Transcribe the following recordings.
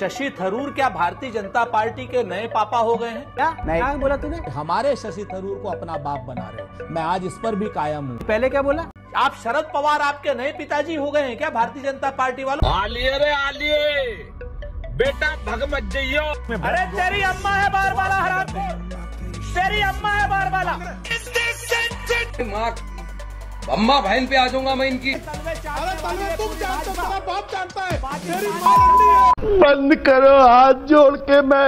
शशि थरूर क्या भारतीय जनता पार्टी के नए पापा हो गए हैं? क्या बोला तूने? हमारे शशि थरूर को अपना बाप बना रहे, मैं आज इस पर भी कायम हूँ। पहले क्या बोला? आप शरद पवार आपके नए पिताजी हो गए हैं क्या भारतीय जनता पार्टी वालों? आलिए रे आलिए, बेटा भग मत जाइयो। अरे तेरी अम्मा है बार बाला हराम, तेरी अम्मा है बार बाला। माँ अम्मा बहन पे आ जाऊंगा मैं इनकी। तुम जानते हो, तुम्हारा बाप जानता है, तेरी माँ लंडी है। बंद करो हाथ जोड़ के। मैं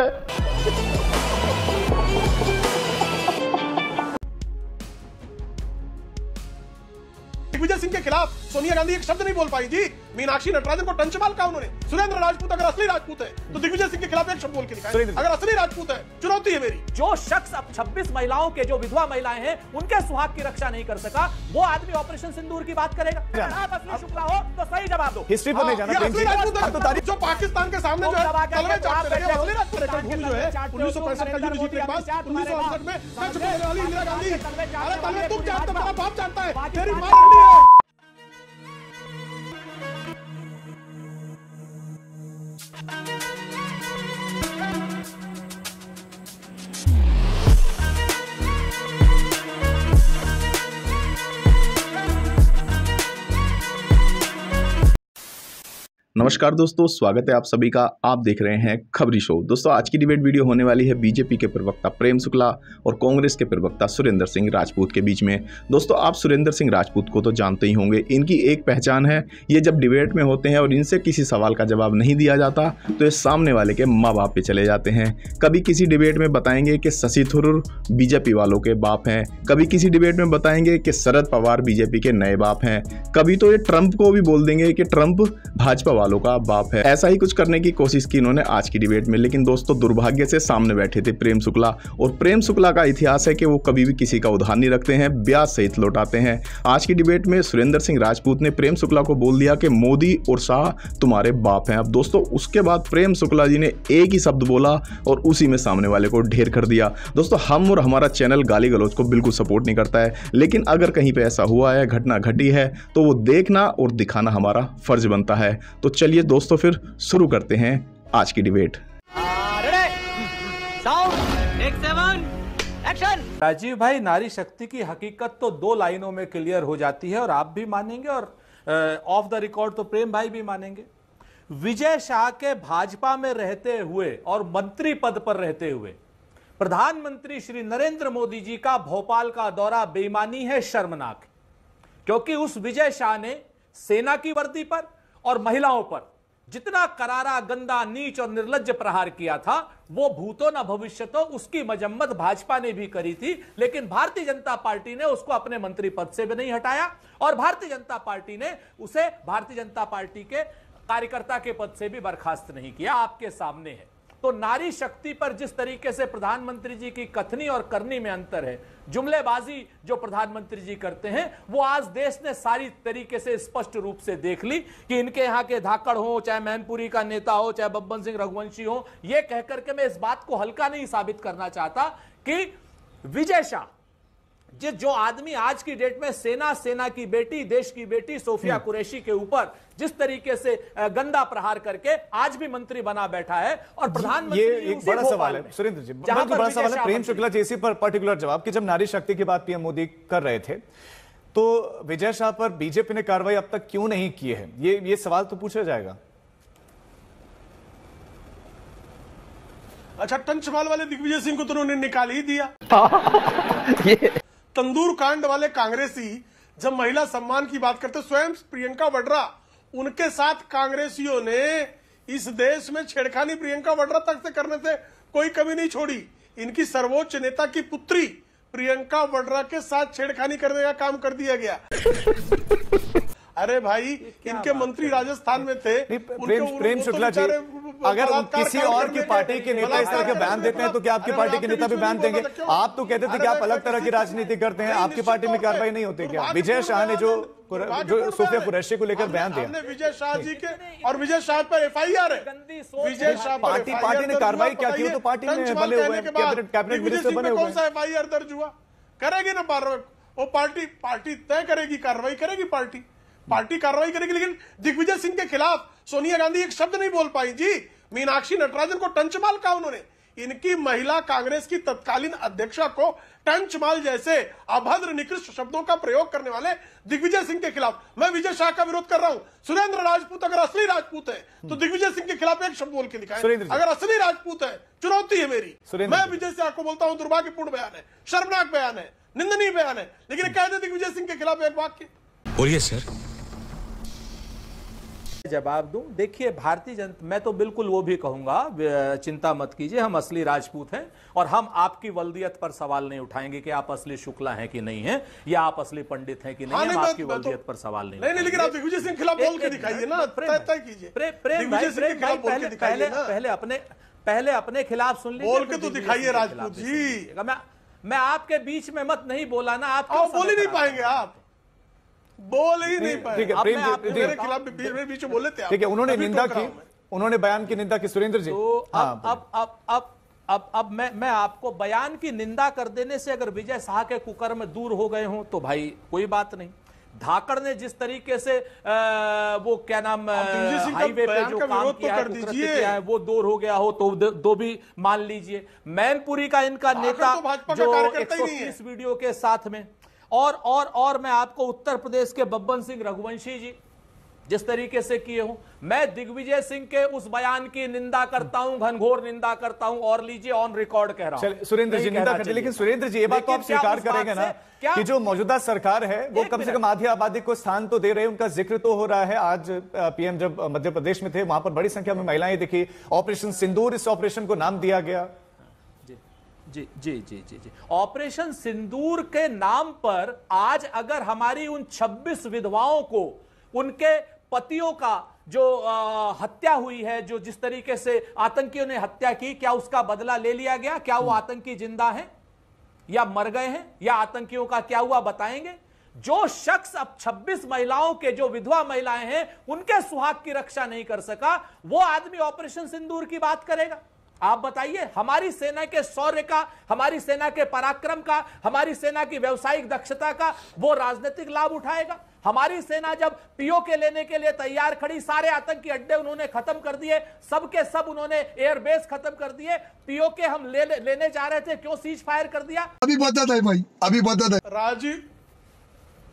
दिग्विजय सिंह के खिलाफ सोनिया गांधी एक शब्द नहीं बोल पाई जी। मीनाक्षी नटराजन को टंचमाल कहा उन्होंने। सुरेंद्र राजपूत अगर असली राजपूत है तो दिग्विजय सिंह के खिलाफ एक शब्द बोल के दिखाए। अगर असली राजपूत है, चुनौती है मेरी। जो शख्स अब 26 महिलाओं के जो विधवा महिलाएं हैं उनके सुहाग की रक्षा नहीं कर सका, वो आदमी ऑपरेशन सिंदूर की बात करेगा? आप असली शुक्ला हो तो सही जवाब दो। हिस्ट्री पर नहीं जाना। असली राजपूत है जो पाकिस्तान के सामने जो है तलवे चाटते रहे, असली राजपूत है। भूमि जो है 1965 का युद्ध जीतने के बाद 1968 में सच बोलने वाली इंदिरा गांधी। अरे तलवे तुम जानते हो, तुम्हारा बाप जानता है, तेरी माँ लंडी है। नमस्कार दोस्तों, स्वागत है आप सभी का। आप देख रहे हैं खबरी शो। दोस्तों आज की डिबेट वीडियो होने वाली है बीजेपी के प्रवक्ता प्रेम शुक्ला और कांग्रेस के प्रवक्ता सुरेंद्र सिंह राजपूत के बीच में। दोस्तों आप सुरेंद्र सिंह राजपूत को तो जानते ही होंगे। इनकी एक पहचान है, ये जब डिबेट में होते हैं और इनसे किसी सवाल का जवाब नहीं दिया जाता तो ये सामने वाले के माँ बाप पे चले जाते हैं। कभी किसी डिबेट में बताएंगे कि शशि थरूर बीजेपी वालों के बाप हैं, कभी किसी डिबेट में बताएंगे कि शरद पवार बीजेपी के नए बाप हैं, कभी तो ये ट्रंप को भी बोल देंगे कि ट्रंप भाजपा वालों का बाप है। ऐसा ही कुछ करने की कोशिश की इन्होंने आज की डिबेट में, लेकिन दोस्तों दुर्भाग्य से सामने बैठे थे प्रेम शुक्ला। और प्रेम शुक्ला का इतिहास है कि वो कभी भी किसी का उधार नहीं रखते हैं, ब्याज सहित लौटाते हैं। आज की डिबेट में सुरेंद्र सिंह राजपूत ने प्रेम शुक्ला को बोल दिया कि मोदी और शाह तुम्हारे बाप हैं। अब दोस्तों उसके बाद प्रेम शुक्ला जी ने एक ही शब्द बोला और उसी में सामने वाले को ढेर कर दिया। दोस्तों हम और हमारा चैनल गाली गलौज को बिल्कुल सपोर्ट नहीं करता है, लेकिन अगर कहीं पे ऐसा हुआ है, घटना घटी है, तो वो देखना और दिखाना हमारा फर्ज बनता है। तो चलिए दोस्तों फिर शुरू करते हैं आज की डिबेट। राजीव भाई, नारी शक्ति की हकीकत तो 2 लाइनों में क्लियर हो जाती है और आप भी मानेंगे और ऑफ द रिकॉर्ड तो प्रेम भाई भी मानेंगे। विजय शाह के भाजपा में रहते हुए और मंत्री पद पर रहते हुए प्रधानमंत्री श्री नरेंद्र मोदी जी का भोपाल का दौरा बेईमानी है, शर्मनाक है। क्योंकि उस विजय शाह ने सेना की वर्दी पर और महिलाओं पर जितना करारा, गंदा, नीच और निर्लज्ज प्रहार किया था, वो भूतो न भविष्यतो उसकी मजम्मत भाजपा ने भी करी थी। लेकिन भारतीय जनता पार्टी ने उसको अपने मंत्री पद से भी नहीं हटाया और भारतीय जनता पार्टी ने उसे भारतीय जनता पार्टी के कार्यकर्ता के पद से भी बर्खास्त नहीं किया। आपके सामने है। तो नारी शक्ति पर जिस तरीके से प्रधानमंत्री जी की कथनी और करनी में अंतर है, जुमलेबाजी जो प्रधानमंत्री जी करते हैं, वो आज देश ने सारी तरीके से स्पष्ट रूप से देख ली कि इनके यहाँ के धाकड़ हो, चाहे मैनपुरी का नेता हो, चाहे बब्बन सिंह रघुवंशी हो। ये कहकर के मैं इस बात को हल्का नहीं साबित करना चाहता कि विजय शाह जो आदमी आज की डेट में सेना की बेटी, देश की बेटी सोफिया कुरैशी के ऊपर जिस तरीके से गंदा प्रहार करके आज भी मंत्री बना बैठा है और प्रधानमंत्री, ये एक बड़ा सवाल है सुरेंद्र जी, बड़ा सवाल है प्रेम शुक्ला जी इसी पर पर्टिकुलर जवाब कि जब नारी शक्ति की बात पीएम मोदी कर रहे थे तो विजय शाह पर बीजेपी ने कार्रवाई अब तक क्यों नहीं की है, ये सवाल तो पूछा जाएगा। अच्छा, टंचमाल वाले दिग्विजय सिंह को तो उन्होंने निकाल ही दिया। तंदूर कांड वाले कांग्रेसी जब महिला सम्मान की बात करते, स्वयं प्रियंका वाड्रा, उनके साथ कांग्रेसियों ने इस देश में छेड़खानी प्रियंका वाड्रा तक से करने से कोई कमी नहीं छोड़ी। इनकी सर्वोच्च नेता की पुत्री प्रियंका वाड्रा के साथ छेड़खानी करने का काम कर दिया गया। अरे भाई, इनके मंत्री राजस्थान में थे। प्रेम शुक्ला जी, अगर किसी और की पार्टी के नेता इस तरह के बयान देते हैं तो क्या आपकी पार्टी के नेता भी बयान देंगे? आप तो कहते थे कि आप अलग तरह की राजनीति करते हैं, आपकी पार्टी में कार्रवाई नहीं होती क्या? विजय शाह ने जो सोफिया कुरैशी को लेकर बयान दिया, विजय शाह जी के और विजय शाह पर FIR है। विजय शाह पार्टी ने कार्रवाई क्या की? तो पार्टी में बने हुए हैं, कैबिनेट मिनिस्टर बने हुए हैं। कौन सा FIR दर्ज हुआ? करेगी ना वो पार्टी तय करेगी, कार्रवाई करेगी पार्टी कार्रवाई करेगी। लेकिन दिग्विजय सिंह के खिलाफ सोनिया गांधी एक शब्द नहीं बोल पाई जी। मीनाक्षी नटराजन को टंचमाल कहा उन्होंने। इनकी महिला कांग्रेस की तत्कालीन अध्यक्षा को टंचमाल जैसे अभद्र निकृष्ट शब्दों का प्रयोग करने वाले दिग्विजय सिंह के खिलाफ मैं विजय शाह का विरोध कर रहा हूं। सुरेंद्र राजपूत अगर असली राजपूत है तो दिग्विजय सिंह के खिलाफ एक शब्द बोल के दिखाएं। अगर असली राजपूत है, चुनौती है मेरी। मैं विजय शाह को बोलता हूं दुर्भाग्यपूर्ण बयान है, शर्मनाक बयान है, निंदनीय बयान है, लेकिन कह दे दिग्विजय सिंह के खिलाफ एक वाक्य। बोलिए सर। जवाब दूं, देखिए भारतीय जनता, मैं तो बिल्कुल वो भी कहूंगा, चिंता मत कीजिए, हम असली राजपूत हैं और हम आपकी वल्दियत पर सवाल नहीं उठाएंगे कि आप असली शुक्ला हैं कि नहीं हैं या आप असली पंडित हैं कि नहीं। हम आपकी वल्दियत पर सवाल नहीं। नहीं, लेकिन आप दिग्विजय सिंह के खिलाफ बोल के दिखाइए ना, तय कीजिए। पहले अपने खिलाफ सुन लीजिए, बोल के तो दिखाइए राजपूत जी। मैं आपके बीच में मत नहीं बोला ना, आप बोल ही नहीं पाएंगे, आप बोल ही नहीं पाएंगे। मेरे खिलाफ बीच में बोले थे। ठीक है, उन्होंने निंदा की, उन्होंने बयान की निंदा की सुरेंद्र जी। तो अब मैं आपको बयान की निंदा कर देने से अगर विजय शाह के कुकर्म दूर हो गए हों तो भाई कोई बात नहीं। धाकड़ ने जिस तरीके से वो क्या नाम हाईवे पे जो काम किया है वो दूर हो गया हो तो दो भी मान लीजिए। मैनपुरी का इनका नेता जो 130 वीडियो के साथ में और मैं आपको उत्तर प्रदेश के बब्बन सिंह रघुवंशी जी जिस तरीके से किए हो, मैं दिग्विजय सिंह के उस बयान की निंदा करता हूं, घनघोर निंदा करता हूं और लीजिए ऑन रिकॉर्ड कह रहा हूं। सुरेंद्र जी निंदा करते, लेकिन सुरेंद्र जी ये बात तो आप स्वीकार करेंगे ना कि जो मौजूदा सरकार है वो कम से कम आधी आबादी को स्थान तो दे रहे हैं, उनका जिक्र तो हो रहा है। आज पीएम जब मध्य प्रदेश में थे वहां पर बड़ी संख्या में महिलाएं दिखी, ऑपरेशन सिंदूर इस ऑपरेशन को नाम दिया गया। जी जी जी जी जी ऑपरेशन सिंदूर के नाम पर आज अगर हमारी उन 26 विधवाओं को उनके पतियों का जो हत्या हुई है, जो जिस तरीके से आतंकियों ने हत्या की, क्या उसका बदला ले लिया गया? क्या वो आतंकी जिंदा हैं या मर गए हैं या आतंकियों का क्या हुआ बताएंगे? जो शख्स अब 26 महिलाओं के जो विधवा महिलाएं हैं उनके सुहाग की रक्षा नहीं कर सका, वो आदमी ऑपरेशन सिंदूर की बात करेगा? आप बताइए, हमारी सेना के शौर्य का, हमारी सेना के पराक्रम का, हमारी सेना की व्यावसायिक दक्षता का वो राजनीतिक लाभ उठाएगा? हमारी सेना जब पीओके लेने के लिए तैयार खड़ी, सारे आतंकी अड्डे उन्होंने खत्म कर दिए, सबके सब उन्होंने एयरबेस खत्म कर दिए, पीओके हम लेने जा रहे थे, क्यों सीज फायर कर दिया? अभी बता दे भाई, अभी बता दे।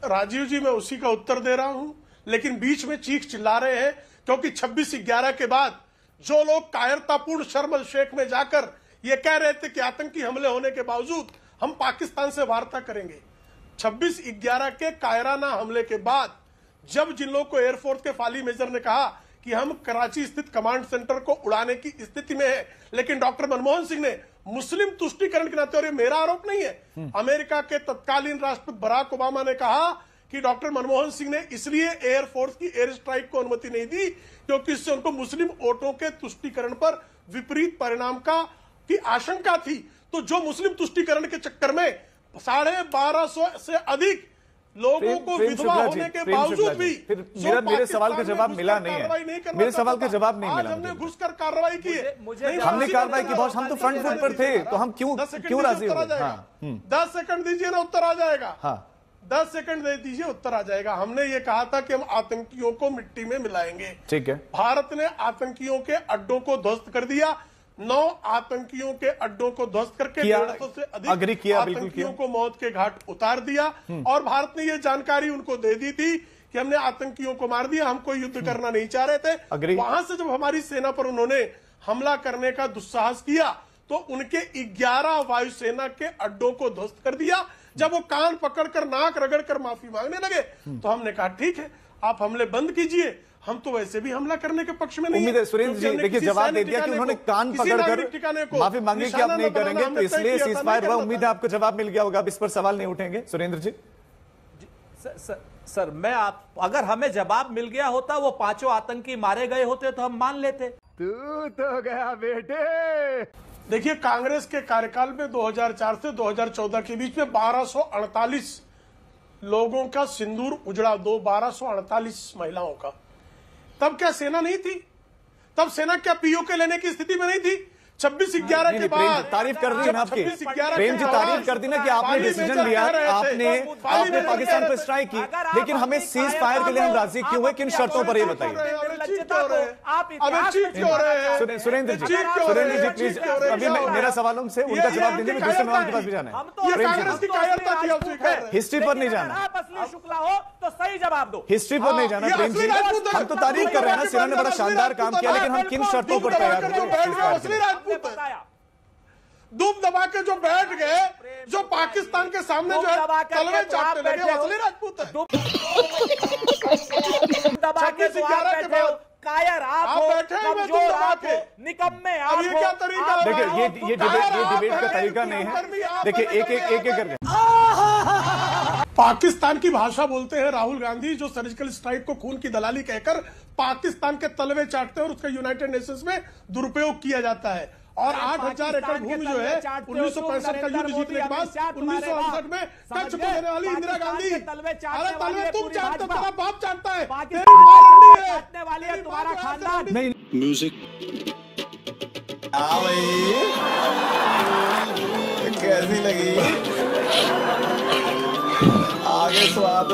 राजीव जी, मैं उसी का उत्तर दे रहा हूं, लेकिन बीच में चीख चिल्ला रहे हैं क्योंकि 26/11 के बाद जो लोग कायरतापूर्ण शर्म अल शेख में जाकर ये कह रहे थे कि आतंकी हमले होने के बावजूद हम पाकिस्तान से वार्ता करेंगे, 26/11 के कायराना हमले के बाद जब जिन लोगों को एयरफोर्स के फाली मेजर ने कहा कि हम कराची स्थित कमांड सेंटर को उड़ाने की स्थिति में है, लेकिन डॉक्टर मनमोहन सिंह ने मुस्लिम तुष्टीकरण के नाते, और ये मेरा आरोप नहीं है, अमेरिका के तत्कालीन राष्ट्रपति बराक ओबामा ने कहा कि डॉक्टर मनमोहन सिंह ने इसलिए एयरफोर्स की एयर स्ट्राइक को अनुमति नहीं दी क्योंकि इससे उनको मुस्लिम वोटों के तुष्टीकरण पर विपरीत परिणाम की आशंका थी। तो जो मुस्लिम तुष्टीकरण के चक्कर में 1250 से अधिक लोगों को विधवा होने के बावजूद भी मेरे सवाल का जवाब मिला नहीं है। मेरे सवाल का जवाब नहीं मिला। हमने घुसकर कार्रवाई की है, हमने कार्रवाई की बॉस, हम तो फ्रंट फुट पर थे, तो हम क्यों राजी हो गए? 10 सेकंड दीजिए ना, उत्तर आ जाएगा। 10 सेकंड दे दीजिए, उत्तर आ जाएगा। हमने ये कहा था कि हम आतंकियों को मिट्टी में मिलाएंगे। ठीक है। भारत ने आतंकियों के अड्डों को ध्वस्त कर दिया, 9 आतंकियों के अड्डों को ध्वस्त करके 150 से अधिक आतंकियों को मौत के घाट उतार दिया। और भारत ने ये जानकारी उनको दे दी थी कि हमने आतंकियों को मार दिया, हम कोई युद्ध करना नहीं चाह रहे थे। वहां से जब हमारी सेना पर उन्होंने हमला करने का दुस्साहस किया तो उनके 11 वायुसेना के अड्डों को ध्वस्त कर दिया। जब वो कान पकड़कर नाक रगड़कर माफी मांगने लगे तो हमने कहा ठीक है, आप हमले बंद कीजिए, हम तो वैसे भी हमला करने के पक्ष में नहीं। उम्मीद है सुरेंद्र जी देखिए जवाब दे दिया कि उन्होंने कान पकड़कर माफी मांगी कि आप नहीं करेंगे, तो इसलिए सीज फायर हुआ। उम्मीद है आपको जवाब मिल गया होगा, अब इस पर सवाल नहीं उठेंगे। सुरेंद्र जी सर मैं अगर हमें जवाब मिल गया होता, वो 5 आतंकी मारे गए होते तो हम मान लेते। तू तो गया बेटे। देखिए, कांग्रेस के कार्यकाल में 2004 से 2014 के बीच में 1248 लोगों का सिंदूर उजड़ा, 1248 महिलाओं का। तब क्या सेना नहीं थी? तब सेना क्या पीओके लेने की स्थिति में नहीं थी? 26/11 के बाद तारीफ कर दी ना आपकी, प्रेम जी तारीफ कर दी ना कि आपने डिसीजन लिया, आपने पाकिस्तान पर स्ट्राइक की, लेकिन हमें सीज फायर के लिए हम राजी क्यों हुए, किन शर्तों पर ये बताइए। निर्लज्जता को आप इतिहास में सुरेंद्र जी प्लीज, अभी मेरा सवालों से उनका जवाब देंगे, दूसरे सवाल के पास भी जाना है। हिस्ट्री पर नहीं जाना, आप असली शुक्ला हो तो सही जवाब दो। हिस्ट्री पर नहीं जाना प्रेम जी, हम तो तारीफ कर रहे हैं ना, सिन्हा ने बड़ा शानदार काम किया, लेकिन हम किन शर्तों पर तैयार हैं? दुम दबा के जो बैठ गए, जो पाकिस्तान के सामने जो है तलवे चाटने लगे, असली राजपूत है। दबा के जो आप बैठे हो, कायर आप हो, कमजोर आप हो, निकम्मे आप हो। ये क्या तरीका है? देखिए ये डिबेट का तरीका नहीं है। देखिए एक करके पाकिस्तान की भाषा बोलते हैं राहुल गांधी, जो सर्जिकल स्ट्राइक को खून की दलाली कहकर पाकिस्तान के तलवे चाटते हैं और उसका यूनाइटेड नेशंस में दुरुपयोग किया जाता है। और 8,000 एकड़ भूमि जो है 1965 का युद्ध जीतने के बाद 1968 में कच्छ को देने वाली इंदिरा गांधी, अरे तलवे तुम चाटते, तेरा बाप चाटता है, काटने वाली है तुम्हारा खानदान। नहीं म्यूजिक कैसी लगी आगे स्वाद।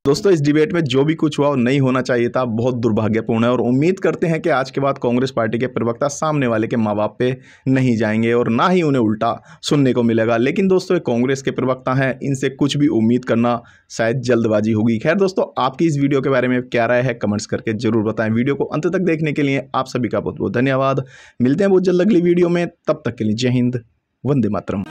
दोस्तों इस डिबेट में जो भी कुछ हुआ और नहीं होना चाहिए था, बहुत दुर्भाग्यपूर्ण है और उम्मीद करते हैं कि आज के बाद कांग्रेस पार्टी के प्रवक्ता सामने वाले के माँ बाप पे नहीं जाएंगे और ना ही उन्हें उल्टा सुनने को मिलेगा। लेकिन दोस्तों ये कांग्रेस के प्रवक्ता हैं, इनसे कुछ भी उम्मीद करना शायद जल्दबाजी होगी। खैर दोस्तों, आपकी इस वीडियो के बारे में क्या राय है कमेंट्स करके जरूर बताएं। वीडियो को अंत तक देखने के लिए आप सभी का बहुत बहुत धन्यवाद। मिलते हैं बहुत जल्द अगली वीडियो में, तब तक के लिए जय हिंद, वंदे मातरम।